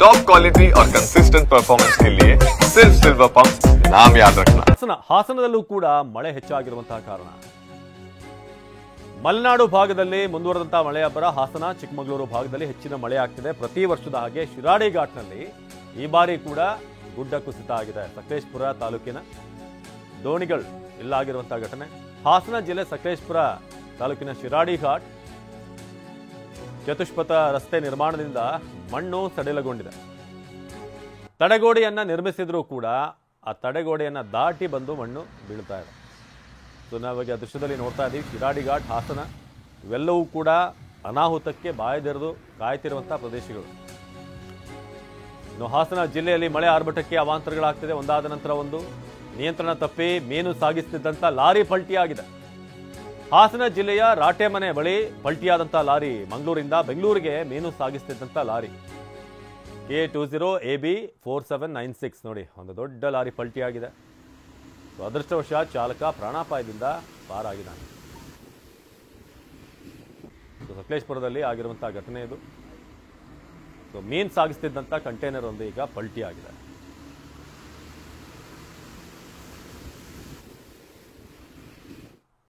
Top quality और consistent performance के लिए सिर्फ सिल्वर पंप नाम याद रखना। ಹಾಸನದಲ್ಲೂ ಕೂಡ ಮಳೆ ಹೆಚ್ಚಾಗಿರುವಂತಹ ಕಾರಣ ಮಲೆನಾಡು ಭಾಗದಲ್ಲಿ ಮುಂದುವರೆದಂತಹ ಮಳೆ ಅಬ್ಬರ ಹಾಸನ ಚಿಕ್ಕಮಗಳೂರು ಭಾಗದಲ್ಲಿ ಹೆಚ್ಚಿನ ಮಳೆ ಆಗ್ತಿದೆ. ಪ್ರತಿ ವರ್ಷದ ಹಾಗೆ ಶಿರಾಡಿ ಘಾಟ್ನಲ್ಲಿ ಈ ಬಾರಿ ಕೂಡ ಗುಡ್ಡ ಕುಸಿತ ಆಗಿದೆ. ಸಕಲೇಶಪುರ ತಾಲೂಕಿನ ದೋಣಿಗಳು ಇಲ್ಲಾಗಿರುವಂತಹ ಘಟನೆ. ಹಾಸನ ಜಿಲ್ಲೆ ಸಕಲೇಶಪುರ ತಾಲೂಕಿನ ಶಿರಾಡಿ ಘಾಟ್ ಚತುಷ್ಪಥ ರಸ್ತೆ ನಿರ್ಮಾಣದಿಂದ ಮಣ್ಣು ಸಡಿಲಗೊಂಡಿದೆ. ತಡೆಗೋಡೆಯನ್ನ ನಿರ್ಮಿಸಿದ್ರೂ ಕೂಡ ಆ ತಡೆಗೋಡೆಯನ್ನ ದಾಟಿ ಬಂದು ಮಣ್ಣು ಬೀಳ್ತಾ ಇದೆ. ಸೊ ನಾವಾಗ ಆ ದೃಶ್ಯದಲ್ಲಿ ನೋಡ್ತಾ ಇದ್ದೀವಿ ಶಿರಾಡಿ ಘಾಟ್ ಹಾಸನ ಇವೆಲ್ಲವೂ ಕೂಡ ಅನಾಹುತಕ್ಕೆ ಬಾಯದೆರೆದು ಕಾಯ್ತಿರುವಂತಹ ಪ್ರದೇಶಗಳು. ಇನ್ನು ಹಾಸನ ಜಿಲ್ಲೆಯಲ್ಲಿ ಮಳೆ ಆರ್ಭಟಕ್ಕೆ ಅವಾಂತರಗಳಾಗ್ತಿದೆ. ಒಂದಾದ ನಂತರ ಒಂದು ನಿಯಂತ್ರಣ ತಪ್ಪಿ ಮೀನು ಸಾಗಿಸುತ್ತಿದ್ದಂಥ ಲಾರಿ ಪಲ್ಟಿಯಾಗಿದೆ. ಹಾಸನ ಜಿಲ್ಲೆಯ ರಾಟೆಮನೆ ಬಳಿ ಪಲ್ಟಿಯಾದಂಥ ಲಾರಿ ಮಂಗಳೂರಿಂದ ಬೆಂಗಳೂರಿಗೆ ಮೀನು ಸಾಗಿಸುತ್ತಿದ್ದಂಥ ಲಾರಿ K20 AB 4796 ನೋಡಿ ಒಂದು ದೊಡ್ಡ ಲಾರಿ ಪಲ್ಟಿಯಾಗಿದೆ. ಅದೃಷ್ಟವಶಾತ್ ಚಾಲಕ ಪ್ರಾಣಾಪಾಯದಿಂದ ಪಾರಾಗಿದ್ದಾನೆ. ಸಕಲೇಶಪುರದಲ್ಲಿ ಆಗಿರುವಂತಹ ಘಟನೆ ಇದು. ಮೀನು ಸಾಗಿಸ್ತಿದ್ದಂಥ ಕಂಟೈನರ್ ಒಂದು ಈಗ ಪಲ್ಟಿಯಾಗಿದೆ.